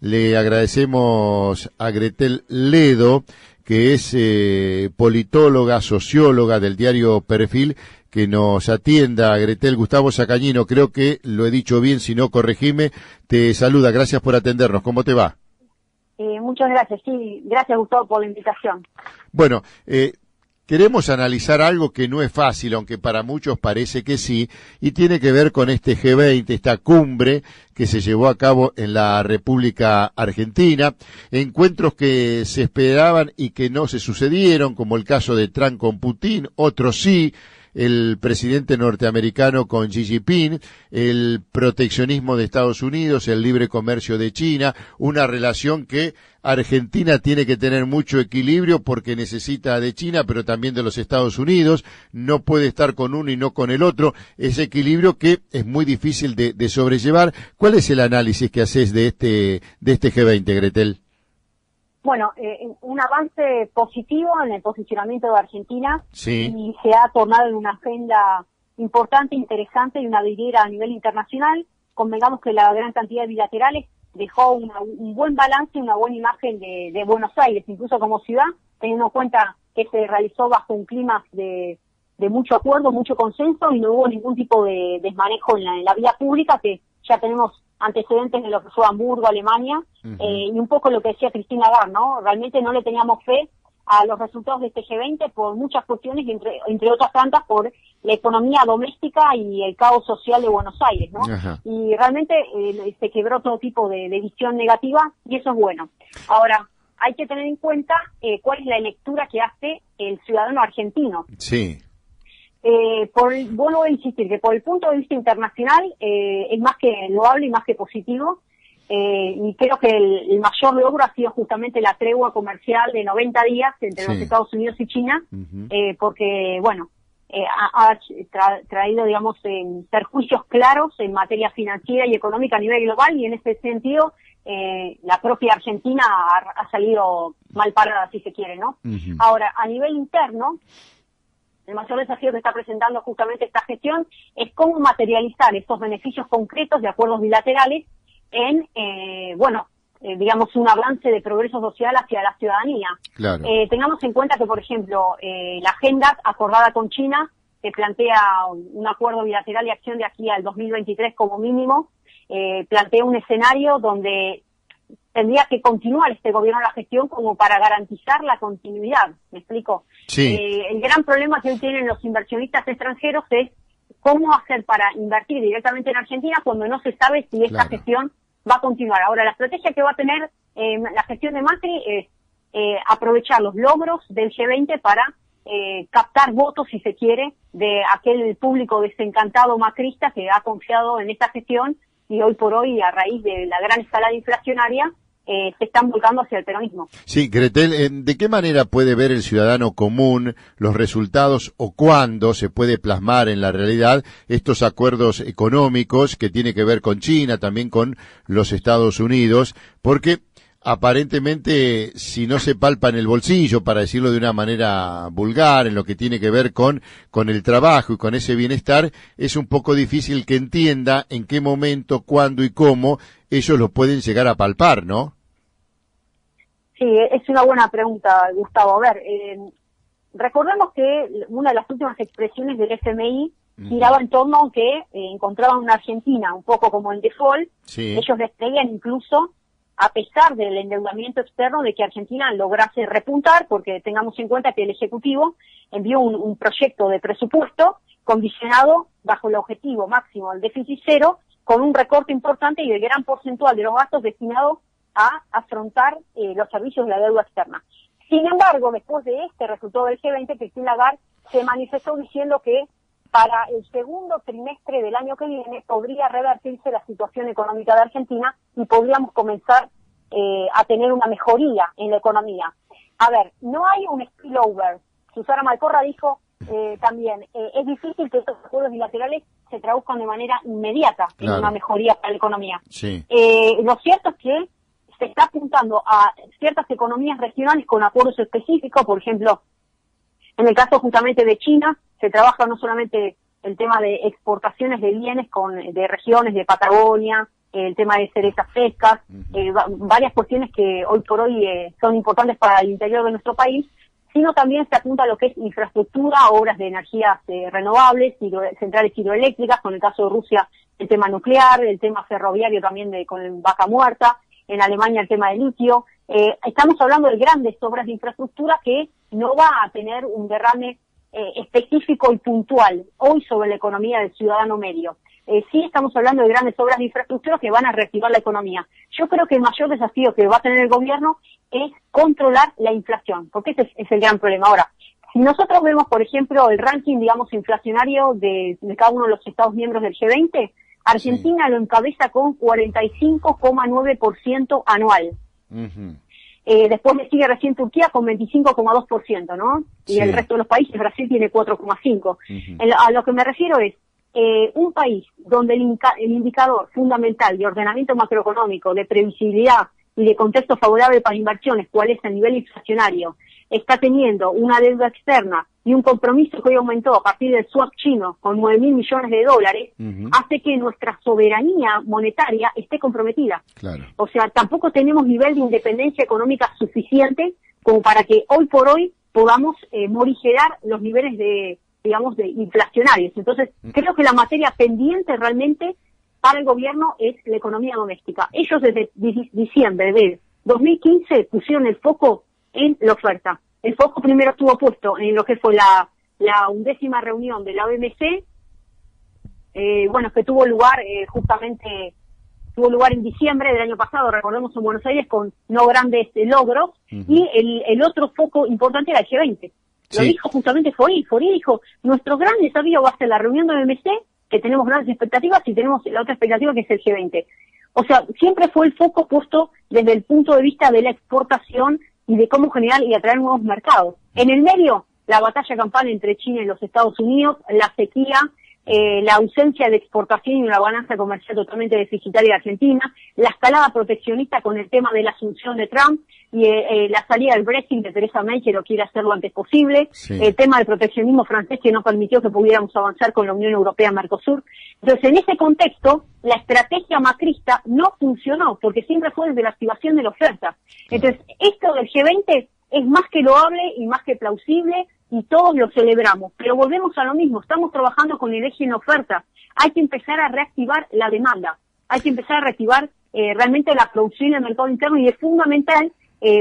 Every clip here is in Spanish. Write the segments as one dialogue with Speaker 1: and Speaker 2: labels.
Speaker 1: Le agradecemos a Gretel Ledo, que es politóloga, socióloga del diario Perfil, que nos atienda. Gretel, Gustavo Sacañino, creo que lo he dicho bien, si no, corregime, te saluda, gracias por atendernos, ¿cómo te va?
Speaker 2: Muchas gracias, sí, gracias Gustavo por la invitación.
Speaker 1: Bueno, queremos analizar algo que no es fácil, aunque para muchos parece que sí, y tiene que ver con este G20, esta cumbre que se llevó a cabo en la República Argentina, encuentros que se esperaban y que no se sucedieron, como el caso de Trump con Putin, otros sí, el presidente norteamericano con Xi Jinping, el proteccionismo de Estados Unidos, el libre comercio de China, una relación que Argentina tiene que tener mucho equilibrio porque necesita de China, pero también de los Estados Unidos, no puede estar con uno y no con el otro, ese equilibrio que es muy difícil de sobrellevar. ¿Cuál es el análisis que haces de este G20, Gretel?
Speaker 2: Bueno, un avance positivo en el posicionamiento de Argentina,
Speaker 1: sí,
Speaker 2: y se ha tornado en una agenda importante, interesante y una vidriera a nivel internacional. Convengamos que la gran cantidad de bilaterales dejó un buen balance y una buena imagen de Buenos Aires, incluso como ciudad, teniendo en cuenta que se realizó bajo un clima de mucho acuerdo, mucho consenso, y no hubo ningún tipo de desmanejo en la vía pública, que ya tenemos antecedentes de lo que fue Hamburgo, Alemania, y un poco lo que decía Cristina Lagarde, ¿no? Realmente no le teníamos fe a los resultados de este G20 por muchas cuestiones, y entre otras tantas por la economía doméstica y el caos social de Buenos Aires, ¿no?
Speaker 1: Ajá.
Speaker 2: Y realmente se quebró todo tipo de visión negativa, y eso es bueno. Ahora, hay que tener en cuenta cuál es la lectura que hace el ciudadano argentino.
Speaker 1: Sí.
Speaker 2: Vuelvo a insistir que por el punto de vista internacional es más que loable y más que positivo, y creo que el mayor logro ha sido justamente la tregua comercial de 90 días entre los Estados Unidos y China, porque, bueno, ha traído, digamos, perjuicios claros en materia financiera y económica a nivel global, y en ese sentido la propia Argentina ha salido mal parada, si se quiere, ¿no? Ahora, a nivel interno, el mayor desafío que está presentando justamente esta gestión es cómo materializar estos beneficios concretos de acuerdos bilaterales en, digamos, un avance de progreso social hacia la ciudadanía.
Speaker 1: Claro.
Speaker 2: Tengamos en cuenta que, por ejemplo, la agenda acordada con China, que plantea un acuerdo bilateral de acción de aquí al 2023 como mínimo, plantea un escenario donde tendría que continuar este gobierno la gestión como para garantizar la continuidad. ¿Me explico?
Speaker 1: Sí.
Speaker 2: El gran problema que hoy tienen los inversionistas extranjeros es cómo hacer para invertir directamente en Argentina cuando no se sabe si esta gestión va a continuar. Ahora, la estrategia que va a tener la gestión de Macri es aprovechar los logros del G20 para captar votos, si se quiere, de aquel público desencantado macrista que ha confiado en esta gestión, y hoy por hoy, a raíz de la gran escalada inflacionaria, se están volcando hacia el peronismo.
Speaker 1: Sí, Gretel, ¿de qué manera puede ver el ciudadano común los resultados o cuándo se puede plasmar en la realidad estos acuerdos económicos que tiene que ver con China, también con los Estados Unidos? Porque aparentemente, si no se palpa en el bolsillo, para decirlo de una manera vulgar, en lo que tiene que ver con el trabajo y con ese bienestar, es un poco difícil que entienda en qué momento, cuándo y cómo ellos lo pueden llegar a palpar, ¿no?
Speaker 2: Sí, es una buena pregunta, Gustavo. A ver, recordemos que una de las últimas expresiones del FMI giraba en torno a que encontraban una Argentina un poco como en default.
Speaker 1: Sí.
Speaker 2: Ellos les creían incluso, a pesar del endeudamiento externo, de que Argentina lograse repuntar, porque tengamos en cuenta que el Ejecutivo envió un proyecto de presupuesto condicionado bajo el objetivo máximo del déficit cero, con un recorte importante y el gran porcentual de los gastos destinados a afrontar los servicios de la deuda externa. Sin embargo, después de este resultado del G20, Cristina Lagarde se manifestó diciendo que para el segundo trimestre del año que viene podría revertirse la situación económica de Argentina y podríamos comenzar a tener una mejoría en la economía. A ver, no hay un spillover. Susana Malcorra dijo también, es difícil que estos acuerdos bilaterales se traduzcan de manera inmediata en una mejoría para la economía.
Speaker 1: Sí.
Speaker 2: Lo cierto es que se está apuntando a ciertas economías regionales con acuerdos específicos. Por ejemplo, en el caso justamente de China, se trabaja no solamente el tema de exportaciones de bienes de regiones de Patagonia, el tema de cerezas frescas, varias cuestiones que hoy por hoy son importantes para el interior de nuestro país, sino también se apunta a lo que es infraestructura, obras de energías renovables, centrales hidroeléctricas, con el caso de Rusia el tema nuclear, el tema ferroviario también con Vaca Muerta, en Alemania el tema del litio. Estamos hablando de grandes obras de infraestructura que no va a tener un derrame específico y puntual hoy sobre la economía del ciudadano medio. Sí estamos hablando de grandes obras de infraestructura que van a reactivar la economía. Yo creo que el mayor desafío que va a tener el gobierno es controlar la inflación, porque ese es el gran problema. Ahora, si nosotros vemos, por ejemplo, el ranking, digamos, inflacionario de cada uno de los Estados miembros del G20, Argentina lo encabeza con 45,9% anual. Después le sigue recién Turquía con 25,2%, ¿no? Y el resto de los países, Brasil tiene 4,5%. A lo que me refiero es, un país donde el indicador fundamental de ordenamiento macroeconómico, de previsibilidad y de contexto favorable para inversiones, cuál es el nivel inflacionario, está teniendo una deuda externa y un compromiso que hoy aumentó a partir del swap chino con 9.000 millones de dólares, hace que nuestra soberanía monetaria esté comprometida. Claro. O sea, tampoco tenemos nivel de independencia económica suficiente como para que hoy por hoy podamos morigerar los niveles de inflacionarios. Entonces, creo que la materia pendiente realmente para el gobierno es la economía doméstica. Ellos desde diciembre de 2015 pusieron el foco en la oferta. El foco primero estuvo puesto en lo que fue la 11ª reunión de la OMC, que tuvo lugar en diciembre del año pasado, recordemos, en Buenos Aires, con no grandes logros, y el otro foco importante era el G20. Lo dijo justamente Fori dijo, nuestro gran desafío va a ser la reunión de OMC, que tenemos grandes expectativas, y tenemos la otra expectativa que es el G20. O sea, siempre fue el foco puesto desde el punto de vista de la exportación y de cómo generar y atraer nuevos mercados. En el medio, la batalla campal entre China y los Estados Unidos, la sequía, la ausencia de exportación y una balanza comercial totalmente deficitaria de Argentina, la escalada proteccionista con el tema de la asunción de Trump y la salida del Brexit de Theresa May, que lo quiere hacer lo antes posible, el tema del proteccionismo francés que no permitió que pudiéramos avanzar con la Unión Europea-Mercosur. Entonces, en ese contexto, la estrategia macrista no funcionó, porque siempre fue desde la activación de la oferta. Entonces, esto del G20 es más que loable y más que plausible, y todos lo celebramos, pero volvemos a lo mismo, estamos trabajando con el eje en oferta, hay que empezar a reactivar la demanda, hay que empezar a reactivar realmente la producción en el mercado interno, y es fundamental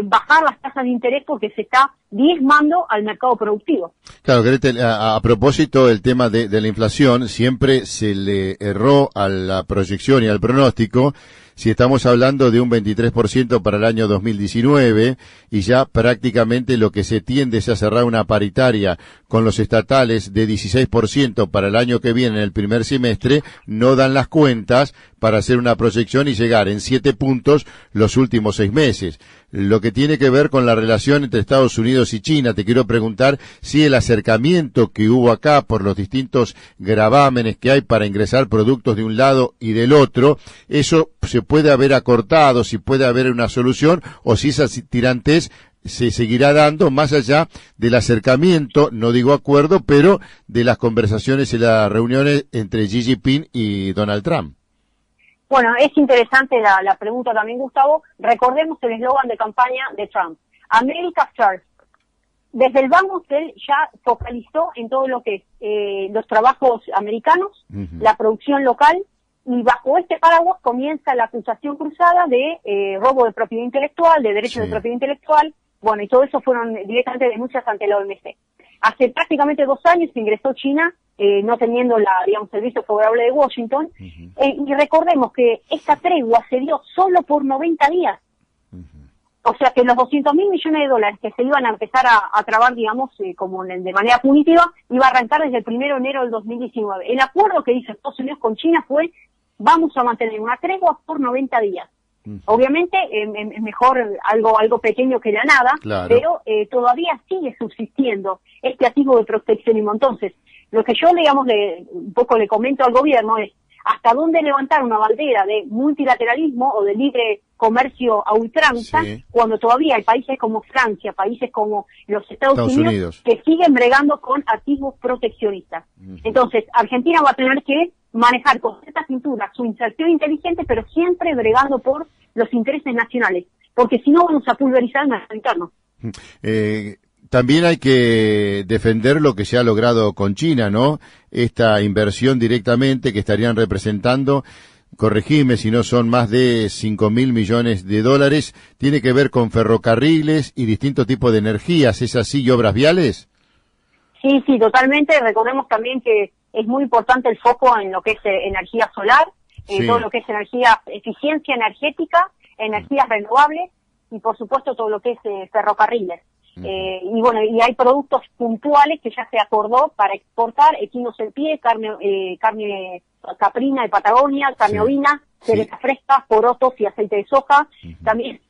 Speaker 2: bajar las tasas de interés porque se está diezmando al mercado productivo.
Speaker 1: Claro, Gretel, a propósito del tema de la inflación, siempre se le erró a la proyección y al pronóstico si estamos hablando de un 23% para el año 2019 y ya prácticamente lo que se tiende es a cerrar una paritaria con los estatales de 16% para el año que viene en el primer semestre, no dan las cuentas para hacer una proyección y llegar en 7 puntos los últimos 6 meses. Lo que tiene que ver con la relación entre Estados Unidos y China, te quiero preguntar si el acercamiento que hubo acá por los distintos gravámenes que hay para ingresar productos de un lado y del otro, eso se puede haber acortado, si puede haber una solución, o si esa tirantez se seguirá dando más allá del acercamiento, no digo acuerdo, pero de las conversaciones y las reuniones entre Xi Jinping y Donald Trump.
Speaker 2: Bueno, es interesante la pregunta también, Gustavo. Recordemos el eslogan de campaña de Trump, America First. Desde el vamos, él ya focalizó en todo lo que es los trabajos americanos, la producción local, y bajo este paraguas comienza la acusación cruzada de robo de propiedad intelectual, de derechos de propiedad intelectual, bueno, y todo eso fueron directamente denuncias ante la OMC. Hace prácticamente 2 años ingresó China, no teniendo el visto favorable de Washington, y recordemos que esta tregua se dio solo por 90 días. O sea que los 200.000 millones de dólares que se iban a empezar a trabar, como de manera punitiva, iba a arrancar desde el 1 de enero del 2019. El acuerdo que hizo Estados Unidos con China fue, vamos a mantener una tregua por 90 días. Obviamente es mejor algo pequeño que la nada, claro, pero todavía sigue subsistiendo este atisbo de proteccionismo. Entonces, lo que yo, un poco le comento al gobierno es hasta dónde levantar una bandera de multilateralismo o de libre comercio a ultranza, cuando todavía hay países como Francia, países como los Estados Unidos que siguen bregando con atisbos proteccionistas. Entonces, Argentina va a tener que manejar con cierta cintura su inserción inteligente, pero siempre bregando por los intereses nacionales, porque si no vamos a pulverizar el mercado interno.
Speaker 1: También hay que defender lo que se ha logrado con China, ¿no? Esta inversión directamente que estarían representando, corregime si no son más de 5.000 millones de dólares, tiene que ver con ferrocarriles y distintos tipos de energías, ¿es así, y obras viales?
Speaker 2: Sí, sí, totalmente. Recordemos también que es muy importante el foco en lo que es energía solar,
Speaker 1: Sí.
Speaker 2: todo lo que es eficiencia energética, energías renovables y por supuesto todo lo que es ferrocarriles. Y bueno, y hay productos puntuales que ya se acordó para exportar: equinos en pie, carne caprina de Patagonia, carne
Speaker 1: Sí.
Speaker 2: ovina, cerezas frescas, porotos y aceite de soja. También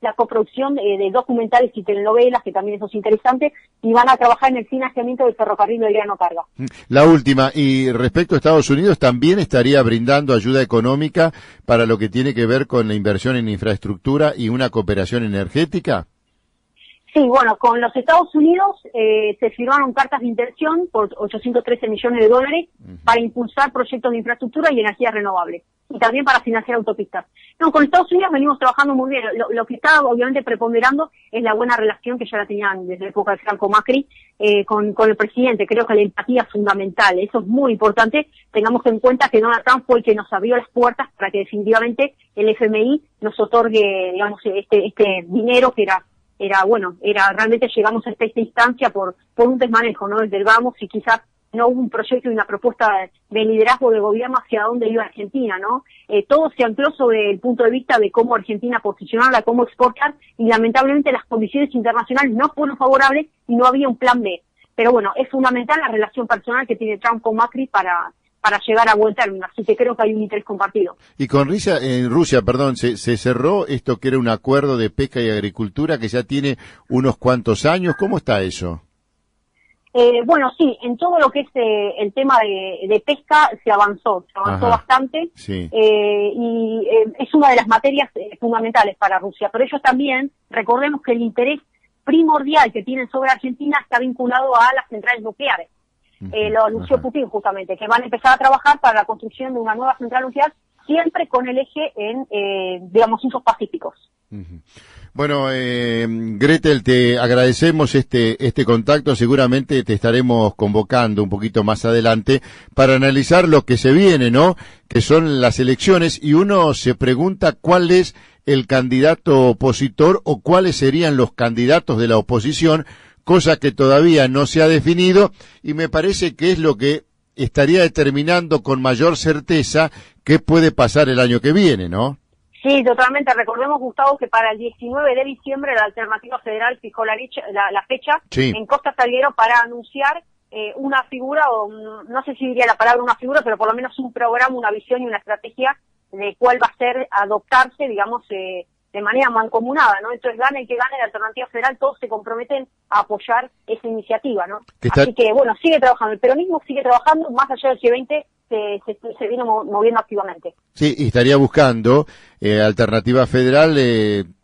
Speaker 2: la coproducción de documentales y telenovelas, que también eso es interesante, y van a trabajar en el financiamiento del ferrocarril de grano carga.
Speaker 1: La última, y respecto a Estados Unidos, ¿también estaría brindando ayuda económica para lo que tiene que ver con la inversión en infraestructura y una cooperación energética?
Speaker 2: Sí, bueno, con los Estados Unidos se firmaron cartas de intención por 813 millones de dólares para impulsar proyectos de infraestructura y energías renovables, y también para financiar autopistas. No, con Estados Unidos venimos trabajando muy bien. Lo que está obviamente preponderando es la buena relación que ya la tenían desde la época de Franco Macri con el presidente. Creo que la empatía es fundamental, eso es muy importante. Tengamos en cuenta que Donald Trump fue el que nos abrió las puertas para que definitivamente el FMI nos otorgue, digamos, este dinero que era realmente llegamos hasta esta instancia por un desmanejo, ¿no? Desde el vamos, y quizás no hubo un proyecto y una propuesta de liderazgo del gobierno hacia dónde iba Argentina, ¿no? Todo se ancló sobre el punto de vista de cómo Argentina posicionarla, cómo exportar, y lamentablemente las condiciones internacionales no fueron favorables y no había un plan B. Pero bueno, es fundamental la relación personal que tiene Trump con Macri para llegar a buen término, así que creo que hay un interés compartido.
Speaker 1: Y con Rusia, se cerró esto que era un acuerdo de pesca y agricultura que ya tiene unos cuantos años. ¿Cómo está eso?
Speaker 2: Bueno, sí, en todo lo que es el tema de pesca se avanzó bastante,
Speaker 1: sí.
Speaker 2: y es una de las materias fundamentales para Rusia. Pero ellos también, recordemos que el interés primordial que tienen sobre Argentina está vinculado a las centrales nucleares. Lo anunció Putin justamente, que van a empezar a trabajar para la construcción de una nueva central nuclear, siempre con el eje en, usos pacíficos.
Speaker 1: Bueno, Gretel, te agradecemos este contacto. Seguramente te estaremos convocando un poquito más adelante para analizar lo que se viene, ¿no? Que son las elecciones, y uno se pregunta cuál es el candidato opositor o cuáles serían los candidatos de la oposición, cosa que todavía no se ha definido, y me parece que es lo que estaría determinando con mayor certeza qué puede pasar el año que viene, ¿no?
Speaker 2: Sí, totalmente. Recordemos, Gustavo, que para el 19 de diciembre la Alternativa Federal fijó la fecha en Costa Salguero para anunciar una figura, o no sé si diría la palabra una figura, pero por lo menos un programa, una visión y una estrategia de cuál va a ser adoptarse, digamos, de manera mancomunada, ¿no? Entonces, gane el que gane la Alternativa Federal, todos se comprometen a apoyar esa iniciativa, ¿no? Así que, bueno, sigue trabajando. El peronismo sigue trabajando, más allá del G20, se viene moviendo activamente.
Speaker 1: Sí, y estaría buscando Alternativa Federal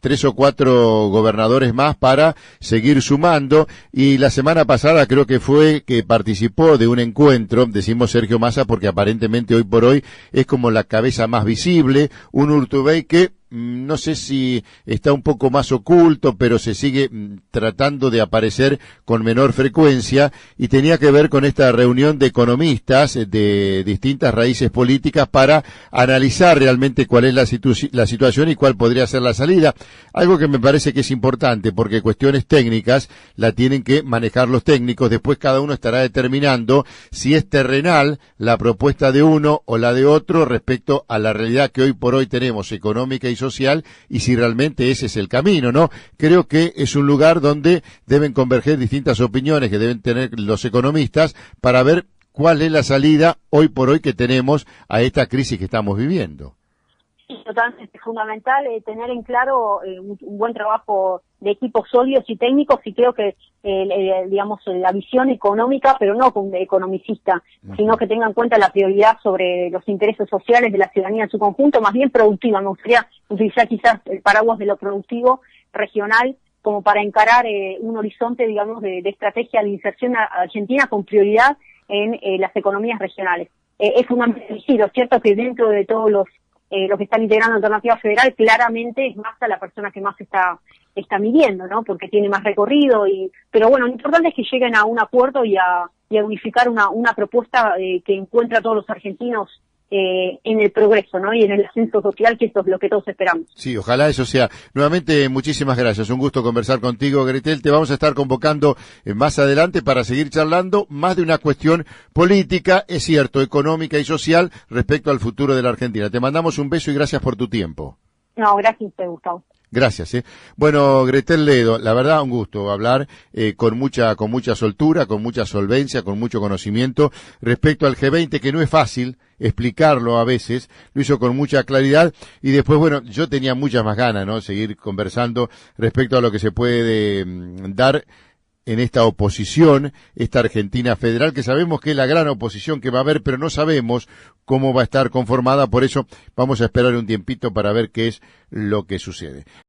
Speaker 1: 3 o 4 gobernadores más para seguir sumando, y la semana pasada creo que fue que participó de un encuentro, decimos Sergio Massa porque aparentemente hoy por hoy es como la cabeza más visible, un Urtubey que no sé si está un poco más oculto, pero se sigue tratando de aparecer con menor frecuencia, y tenía que ver con esta reunión de economistas de distintas raíces políticas para analizar realmente cuál es la situación y cuál podría ser la salida. Algo que me parece que es importante, porque cuestiones técnicas la tienen que manejar los técnicos, después cada uno estará determinando si es terrenal la propuesta de uno o la de otro respecto a la realidad que hoy por hoy tenemos económica y social, y si realmente ese es el camino, ¿no? Creo que es un lugar donde deben converger distintas opiniones que deben tener los economistas para ver cuál es la salida hoy por hoy que tenemos a esta crisis que estamos viviendo.
Speaker 2: Sí, totalmente fundamental tener en claro un buen trabajo de equipos sólidos y técnicos, y creo que la visión económica, pero no como economicista, sino que tenga en cuenta la prioridad sobre los intereses sociales de la ciudadanía en su conjunto, más bien productiva. Me gustaría utilizar quizás el paraguas de lo productivo regional como para encarar un horizonte, digamos, de estrategia de inserción a Argentina con prioridad en las economías regionales. es fundamental. Sí, lo cierto es que dentro de todos los que están integrando Alternativa Federal, claramente es Massa la persona que más está midiendo, ¿no? Porque tiene más recorrido pero bueno, lo importante es que lleguen a un acuerdo y a unificar una propuesta que encuentra a todos los argentinos en el progreso, ¿no? Y en el ascenso social, que eso es lo que todos esperamos.
Speaker 1: Sí, ojalá eso sea. Nuevamente, muchísimas gracias. Un gusto conversar contigo, Gretel. Te vamos a estar convocando más adelante para seguir charlando más de una cuestión política, es cierto, económica y social respecto al futuro de la Argentina. Te mandamos un beso y gracias por tu tiempo.
Speaker 2: No, gracias a usted, Gustavo.
Speaker 1: Gracias. Bueno, Gretel Ledo, la verdad un gusto hablar con mucha soltura, con mucha solvencia, con mucho conocimiento respecto al G20, que no es fácil explicarlo a veces, lo hizo con mucha claridad y después, bueno, yo tenía muchas más ganas, ¿no? Seguir conversando respecto a lo que se puede dar en esta oposición, esta Argentina federal, que sabemos que es la gran oposición que va a haber, pero no sabemos cómo va a estar conformada, por eso vamos a esperar un tiempito para ver qué es lo que sucede.